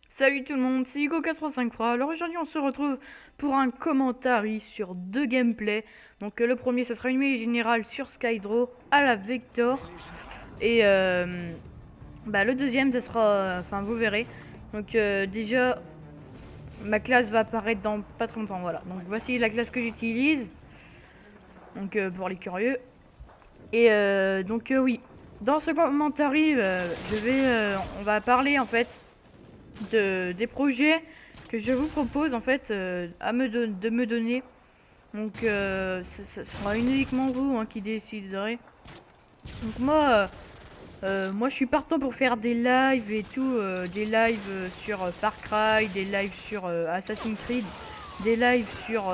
Salut tout le monde, c'est Hugo435 Fra. Alors aujourd'hui on se retrouve pour un commentaire sur deux gameplays. Donc le premier ça sera une mêlée générale sur Skydraw à la Vector. Et le deuxième ça sera, enfin vous verrez. Donc déjà ma classe va apparaître dans pas très longtemps, voilà. Donc voici la classe que j'utilise. Donc pour les curieux. Et oui, dans ce commentaire on va parler en fait des projets que je vous propose en fait de me donner. Donc ce sera uniquement vous qui déciderez. Donc moi je suis partant pour faire des lives et tout, des lives sur Far Cry, des lives sur Assassin's Creed, des lives sur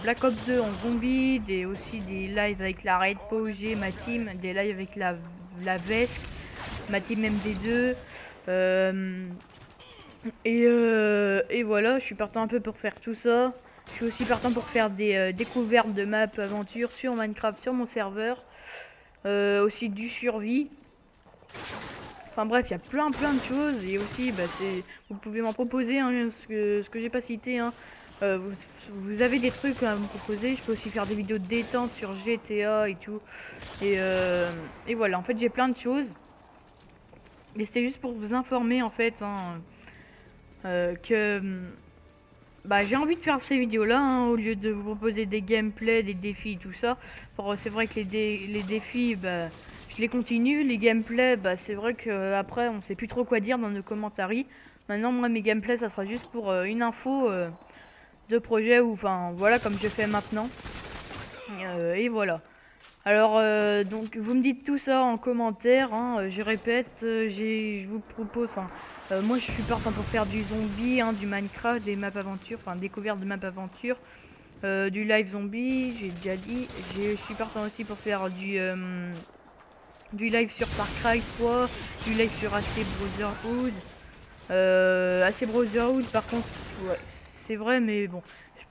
Black Ops 2 en zombie, aussi des lives avec la Raid POG, ma team, des lives avec la VESC, ma team MD2. Et voilà, je suis partant un peu pour faire tout ça. Je suis aussi partant pour faire des découvertes de maps aventure sur Minecraft, sur mon serveur. Aussi du survie. Enfin bref, il y a plein de choses. Et aussi, vous pouvez m'en proposer ce que j'ai pas cité. Vous avez des trucs à me proposer. Je peux aussi faire des vidéos de détente sur GTA et tout. Et voilà, en fait j'ai plein de choses. Et c'est juste pour vous informer en fait. Que j'ai envie de faire ces vidéos là au lieu de vous proposer des gameplays, des défis, tout ça. C'est vrai que les défis je les continue, les gameplays c'est vrai que après on sait plus trop quoi dire dans nos commentaires. Maintenant moi mes gameplays ça sera juste pour une info de projet, ou enfin voilà, comme je fais maintenant. Et voilà. Alors donc vous me dites tout ça en commentaire, je répète, je vous propose, moi je suis partant pour faire du zombie, du Minecraft, des maps aventure, enfin découverte de maps aventure, du live zombie, j'ai déjà dit. Je suis partant aussi pour faire du live sur Far Cry 3, du live sur AC Brotherhood. AC Brotherhood par contre, ouais, c'est vrai, mais bon.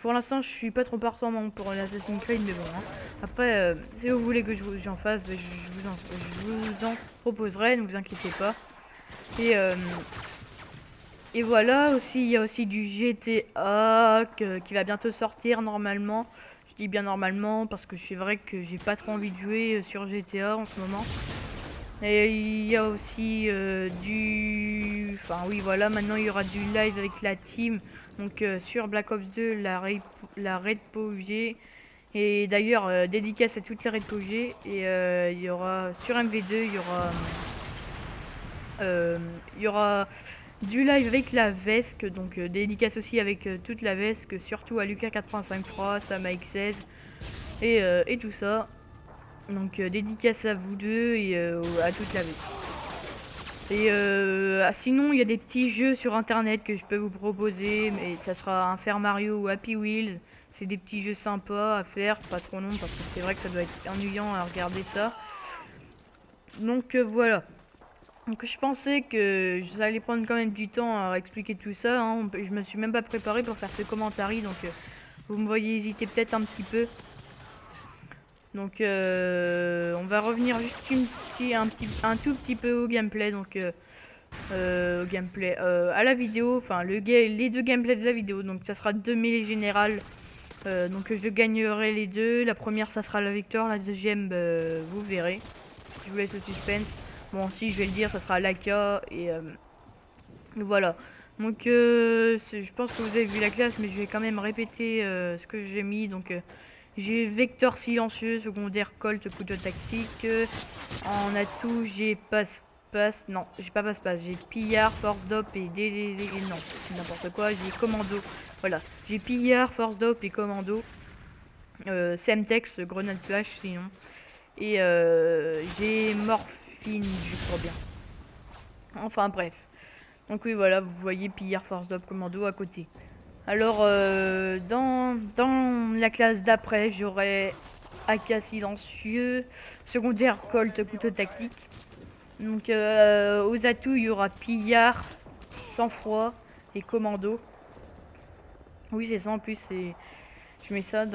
Pour l'instant, je suis pas trop partant pour l'Assassin's Creed, mais bon. Après, si vous voulez que j'en fasse, je vous en proposerai, ne vous inquiétez pas. Et voilà, aussi il y a aussi du GTA qui va bientôt sortir normalement. Je dis bien normalement parce que c'est vrai que j'ai pas trop envie de jouer sur GTA en ce moment. Et il y a aussi enfin oui voilà, maintenant il y aura du live avec la team. Donc sur Black Ops 2, la Raid POG. Et d'ailleurs, dédicace à toutes les Raid POG. Et il y aura sur MV2, il y aura du live avec la VESC. Donc dédicace aussi avec toute la VESC, surtout à Lucas85 Sama X16 et tout ça. Donc dédicace à vous deux et à toute la VESC. Et sinon il y a des petits jeux sur internet que je peux vous proposer, mais ça sera un Faire Mario ou Happy Wheels. C'est des petits jeux sympas à faire, pas trop longs parce que c'est vrai que ça doit être ennuyant à regarder ça. Donc voilà. Donc je pensais que ça allait prendre quand même du temps à expliquer tout ça. Je me suis même pas préparé pour faire ce commentaire, donc vous me voyez hésiter peut-être un petit peu. Donc on va revenir juste un tout petit peu au gameplay. Donc à la vidéo, enfin les deux gameplays de la vidéo. Donc ça sera deux mêlées générales. Donc je gagnerai les deux. La première ça sera la victoire, la deuxième vous verrez. Je vous laisse le suspense. Bon, si je vais le dire, ça sera l'AK et voilà. Donc je pense que vous avez vu la classe, mais je vais quand même répéter ce que j'ai mis. Donc j'ai Vector silencieux, secondaire Colt, couteau tactique. En atout, j'ai passe-passe. Non, j'ai pas passe-passe. J'ai pillard, force d'op et non, c'est n'importe quoi. J'ai commando. Voilà. J'ai pillard, force d'op et commando. Semtex, grenade flash sinon. Et j'ai morphine, je crois bien. Enfin bref. Donc oui, voilà, vous voyez pillard, force d'op, commando à côté. Alors, dans la classe d'après, j'aurai AK silencieux, secondaire Colt, couteau tactique. Donc aux atouts, il y aura pillard, sang-froid et commando. Oui, c'est ça en plus, je mets ça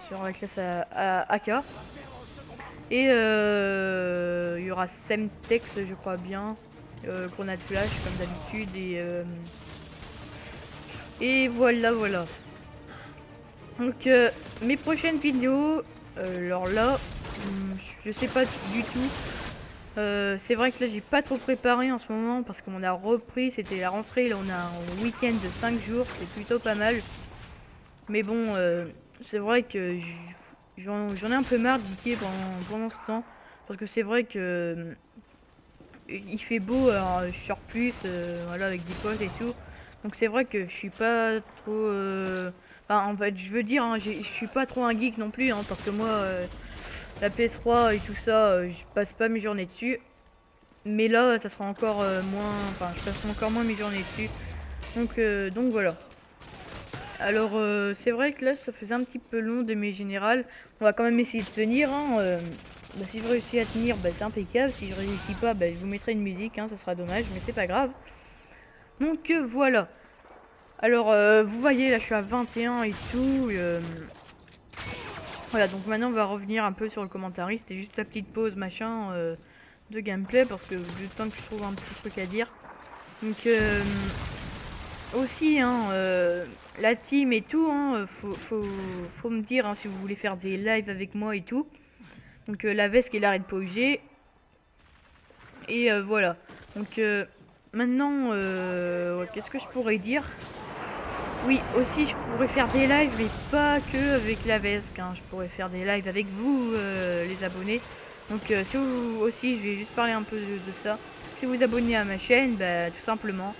sur la classe AK. Et il y aura Semtex, je crois bien, grenade flash comme d'habitude, et voilà. Donc mes prochaines vidéos, alors là, je sais pas du tout. C'est vrai que là j'ai pas trop préparé en ce moment parce qu'on a repris, c'était la rentrée, là on a un week-end de 5 jours, c'est plutôt pas mal. Mais bon, c'est vrai que j'en ai un peu marre d'y pendant ce temps. Parce que c'est vrai que il fait beau, alors je sors plus, voilà, avec des potes et tout. Donc c'est vrai que je suis pas trop... Enfin, en fait, je veux dire, hein, je suis pas trop un geek non plus, hein, parce que moi, la PS3 et tout ça, je passe pas mes journées dessus. Mais là, ça sera encore moins... Enfin, je passe encore moins mes journées dessus. Donc voilà. Alors c'est vrai que là ça faisait un petit peu long de mes générales. On va quand même essayer de tenir, hein. Bah, si je réussis à tenir, bah, c'est impeccable. Si je réussis pas, bah, je vous mettrai une musique, hein, ça sera dommage, mais c'est pas grave. Donc voilà. Alors vous voyez là je suis à 21 et tout. Voilà, donc maintenant on va revenir un peu sur le commentaire. C'était juste la petite pause machin de gameplay parce que j'ai le temps que je trouve un petit truc à dire. Donc aussi, hein, la team et tout, hein, faut me dire, hein, si vous voulez faire des lives avec moi et tout. Donc la veste et l'arrêt de PUBG. Et voilà. Donc maintenant, qu'est-ce que je pourrais dire? Oui, aussi je pourrais faire des lives, mais pas que avec la veste, hein. Je pourrais faire des lives avec vous, les abonnés. Donc si vous aussi, je vais juste parler un peu de ça. Si vous abonnez à ma chaîne, bah, tout simplement.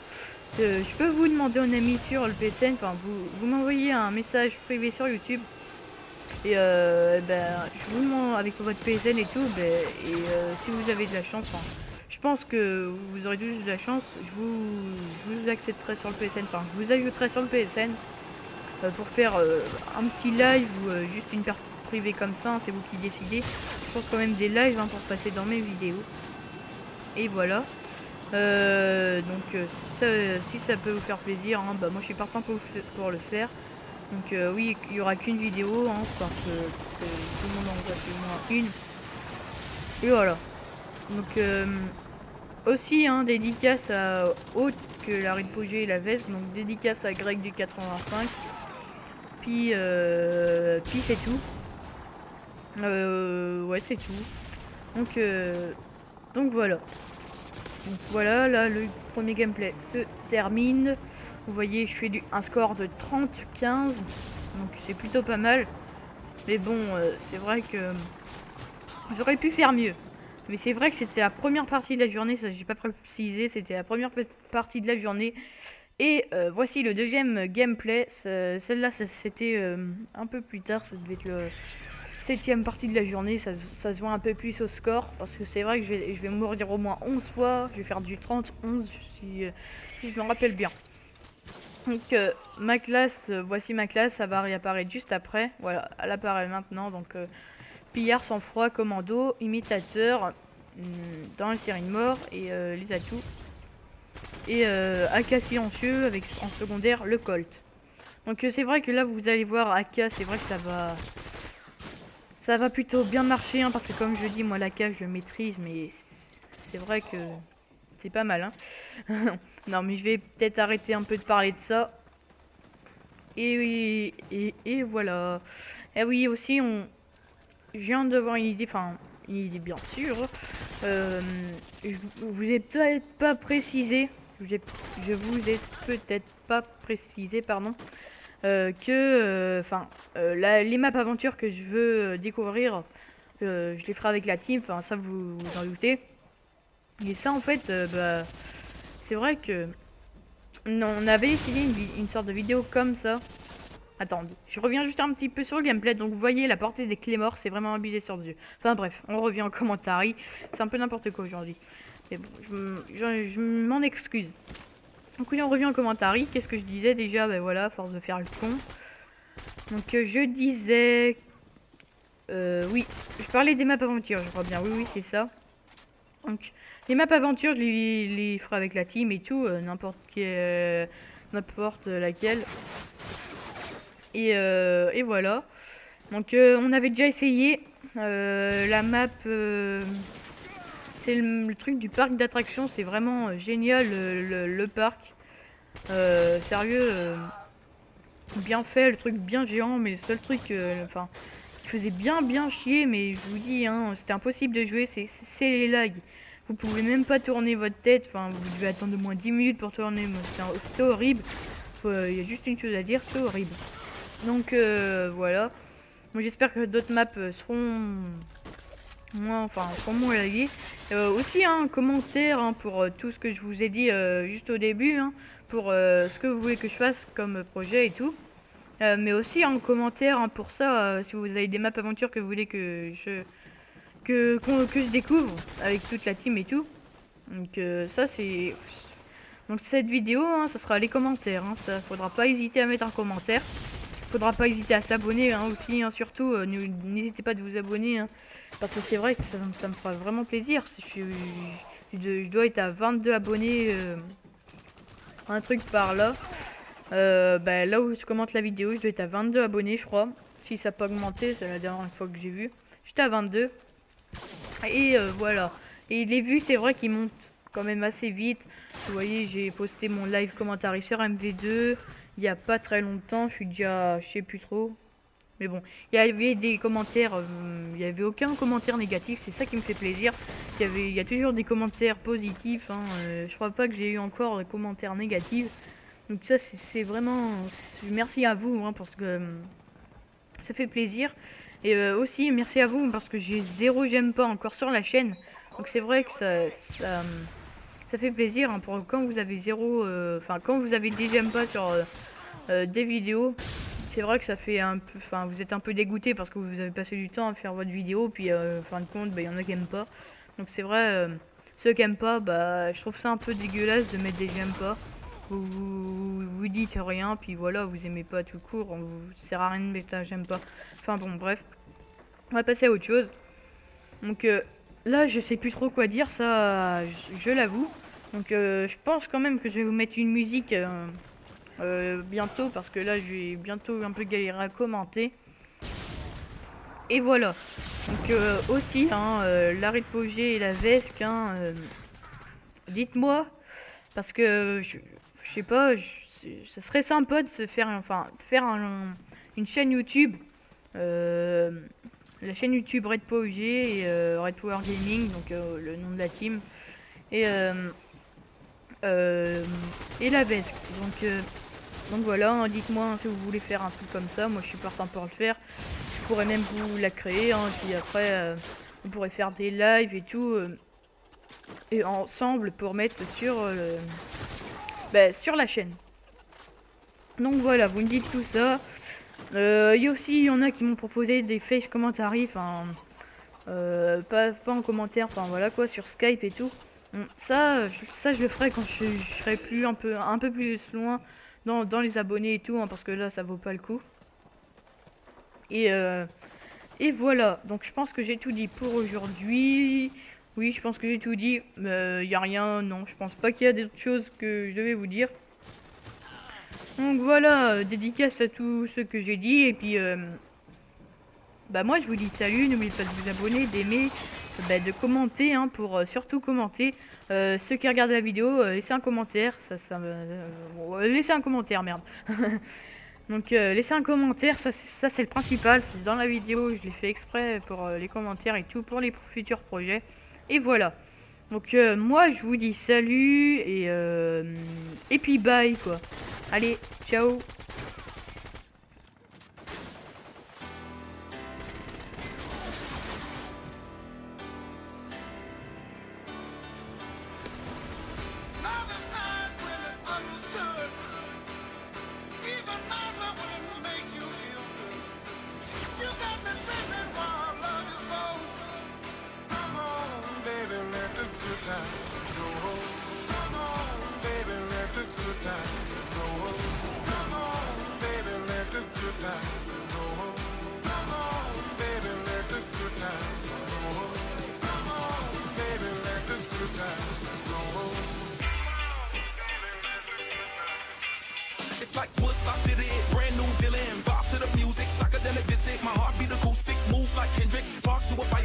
Je peux vous demander un ami sur le PSN, enfin vous m'envoyez un message privé sur YouTube et je vous demande avec votre PSN et tout, si vous avez de la chance, enfin, je pense que vous aurez tous de la chance, je vous accepterai sur le PSN, enfin je vous ajouterai sur le PSN pour faire un petit live ou juste une partie privée comme ça, hein, c'est vous qui décidez. Je pense quand même des lives, hein, pour passer dans mes vidéos. Et voilà. Si ça peut vous faire plaisir, hein, bah moi je suis partant pour le faire. Donc oui, il y aura qu'une vidéo, hein, parce que tout le monde en voit plus ou moins une. Et voilà. Donc aussi, hein, dédicace à autre que la Ridpogé et la veste, donc dédicace à Greg du 85. Puis c'est tout. Ouais, c'est tout. Donc voilà. Donc voilà, là le premier gameplay se termine. Vous voyez, je fais un score de 30-15. Donc c'est plutôt pas mal. Mais bon, c'est vrai que j'aurais pu faire mieux. Mais c'est vrai que c'était la première partie de la journée, ça j'ai pas précisé, c'était la première partie de la journée. Et voici le deuxième gameplay. Celle-là, c'était un peu plus tard, ça devait être le 7ème partie de la journée, ça se voit un peu plus au score, parce que c'est vrai que je vais mourir au moins 11 fois, je vais faire du 30-11 si je me rappelle bien. Donc ma classe, voici ma classe, ça va réapparaître juste après, voilà, elle apparaît maintenant, donc pillard, sang-froid, commando, imitateur, dans la série de mort, et les atouts, et AK silencieux, avec en secondaire le Colt. Donc c'est vrai que là vous allez voir AK, c'est vrai que ça va plutôt bien marcher, hein, parce que comme je dis, moi la cage je maîtrise, mais c'est vrai que c'est pas mal, hein. Non mais je vais peut-être arrêter un peu de parler de ça. Et voilà. Et oui aussi, je viens d'avoir une idée, enfin une idée bien sûr. Je vous ai peut-être pas précisé, je vous ai peut-être pas précisé, pardon. Les maps aventures que je veux découvrir, je les ferai avec la team, enfin ça vous en doutez. Et ça en fait, c'est vrai que on avait essayé une sorte de vidéo comme ça. Attendez, je reviens juste un petit peu sur le gameplay. Donc vous voyez la portée des clés morts, c'est vraiment abusé sur Dieu. Enfin bref, on revient en commentaire. C'est un peu n'importe quoi aujourd'hui. Mais bon, je m'en excuse. Donc oui, on revient en commentaire. Qu'est-ce que je disais déjà? Ben voilà, force de faire le con. Donc je disais... oui, je parlais des maps aventures, je crois bien. Oui, c'est ça. Donc les maps aventure, je les ferai avec la team et tout, n'importe laquelle. Et voilà. Donc on avait déjà essayé la map. C'est le truc du parc d'attractions, c'est vraiment génial le parc. Sérieux, bien fait, le truc bien géant, mais le seul truc, qui faisait bien chier, mais je vous dis, hein, c'était impossible de jouer, c'est les lags. Vous pouvez même pas tourner votre tête, enfin vous devez attendre au moins 10 minutes pour tourner, c'est horrible. Il y a juste une chose à dire, c'est horrible. Donc voilà. Moi j'espère que d'autres maps seront moins laguées. Aussi un commentaire hein, pour tout ce que je vous ai dit juste au début, hein, pour ce que vous voulez que je fasse comme projet et tout. Mais aussi un commentaire hein, pour ça, si vous avez des maps aventures que vous voulez que je découvre avec toute la team et tout. Donc ça c'est... Donc cette vidéo, hein, ça sera les commentaires. Hein, ça faudra pas hésiter à mettre un commentaire. Faudra pas hésiter à s'abonner hein, aussi. Hein, surtout, n'hésitez pas de vous abonner. Hein, parce que c'est vrai que ça me fera vraiment plaisir. Je dois être à 22 abonnés. Un truc par là. Bah, là où je commente la vidéo, je dois être à 22 abonnés, je crois. Si ça n'a pas augmenté, c'est la dernière fois que j'ai vu. J'étais à 22. Et voilà. Et les vues, c'est vrai qu'ils montent quand même assez vite. Vous voyez, j'ai posté mon live commentary sur MV2 il y a pas très longtemps. Je suis déjà, je sais plus trop. Mais bon, il y avait des commentaires, il n'y avait aucun commentaire négatif, c'est ça qui me fait plaisir. Il y a toujours des commentaires positifs, hein, je crois pas que j'ai eu encore de commentaires négatifs. Donc ça c'est vraiment, merci à vous hein, parce que ça fait plaisir. Et aussi merci à vous parce que j'ai 0 j'aime pas encore sur la chaîne. Donc c'est vrai que ça fait plaisir hein, pour quand vous avez quand vous avez des j'aime pas sur des vidéos. C'est vrai que ça fait un peu, vous êtes un peu dégoûté parce que vous avez passé du temps à faire votre vidéo, puis fin de compte, il y en a qui aiment pas. Donc c'est vrai, ceux qui aiment pas, bah je trouve ça un peu dégueulasse de mettre des j'aime pas. Vous dites rien, puis voilà, vous aimez pas tout court, ça sert à rien de mettre un j'aime pas. Enfin bon, bref, on va passer à autre chose. Donc là, je sais plus trop quoi dire, ça, je l'avoue. Donc je pense quand même que je vais vous mettre une musique. Bientôt parce que là je vais bientôt un peu galérer à commenter et voilà. Donc aussi hein, l'arrêt de Pogé et la Vesque hein, dites-moi parce que je sais pas, ça serait sympa de se faire une chaîne YouTube, la chaîne YouTube Red Pogé et Red Power Gaming, donc le nom de la team, et la Vesque. Donc voilà, hein, dites-moi hein, si vous voulez faire un truc comme ça. Moi je suis partant pour le faire. Je pourrais même vous la créer. Hein, puis après, on pourrait faire des lives et tout. Et ensemble pour mettre sur la chaîne. Donc voilà, vous me dites tout ça. Il y en a qui m'ont proposé des face commentary. Enfin, pas en commentaire. Enfin voilà quoi, sur Skype et tout. Ça je le ferai quand je serai plus un peu plus loin. Dans les abonnés et tout, hein, parce que là ça vaut pas le coup. Et voilà, donc je pense que j'ai tout dit pour aujourd'hui. Oui, je pense que j'ai tout dit. Il y a rien, non, je pense pas qu'il y a d'autres choses que je devais vous dire. Donc voilà, dédicace à tous ceux que j'ai dit. Et puis bah moi je vous dis salut, n'oubliez pas de vous abonner, d'aimer, de commenter hein, pour surtout commenter. Ceux qui regardent la vidéo, laissez un commentaire, laissez un commentaire, merde. Donc laissez un commentaire, ça c'est le principal, c'est dans la vidéo, je l'ai fait exprès pour les commentaires et tout, pour les futurs projets. Et voilà. Donc moi je vous dis salut et puis bye quoi. Allez, ciao. Come on, baby, let the good times roll. Come on.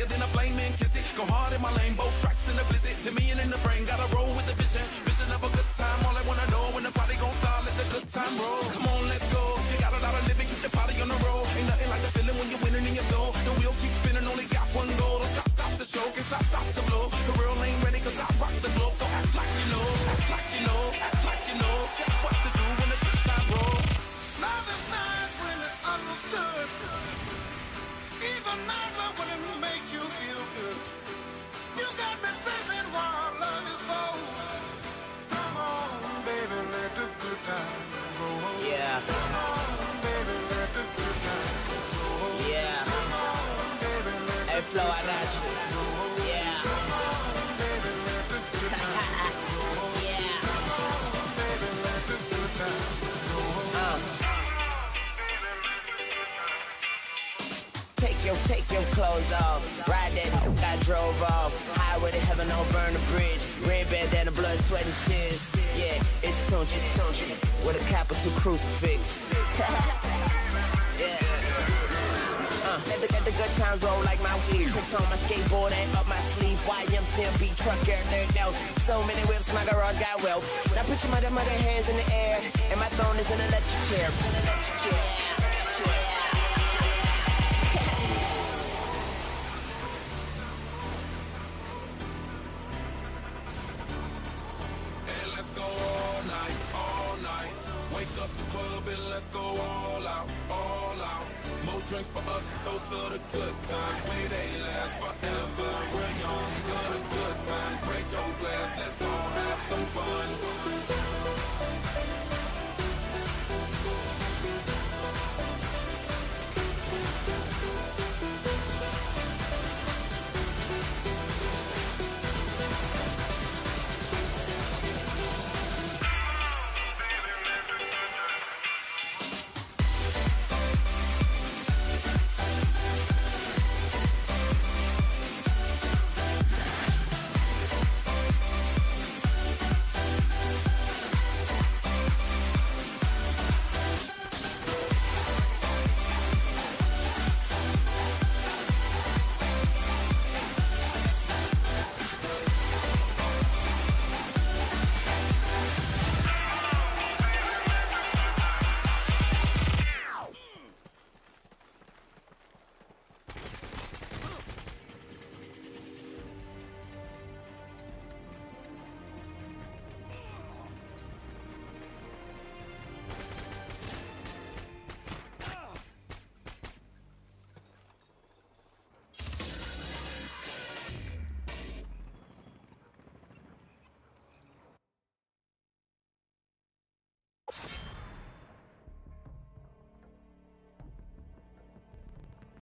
fire, then I flame and kiss it. Go hard in my lane, both strikes in the blizzard. To me and in the brain, gotta roll with the vision. Vision of a good time, all I wanna know when the party gon' start, let the good time roll. Come on, let's go. You got a lot of living, keep the party on the road. Ain't nothing like the feeling when you're winning in your soul. The wheel keeps spinning, only got one goal. Don't stop the show, can't stop the flow. The real ain't ready, cause I rock the globe. So act like you know, act like you know, act like you know just what to do when the good time roll. Love is nice when it's understood. Even nicer when it makes you feel good. You got me thinking while love is so. Come on, baby, let the good time roll. Yeah. Come on, baby, let the good time roll. Yeah. Come on, baby, let the Hey, Flo, I got you. Yeah. Come on, baby, let the good time roll. Yeah. Come on, baby, let the good time roll. Take your clothes off. Ride that I drove off. Highway to heaven, don't burn the bridge. Red bandana, blood, sweat and tears. Yeah, it's Tunchi with a capital crucifix. Yeah. Let the good times roll like my weed. Tricks on my skateboard and up my sleeve. YMCMB truck, everything else. So many whips, my garage got whelps. Now put your mother hands in the air, and my throne is an electric chair. Yeah. Wake up the club and let's go all out, all out. More drink for us, toast to the good times. May they last forever.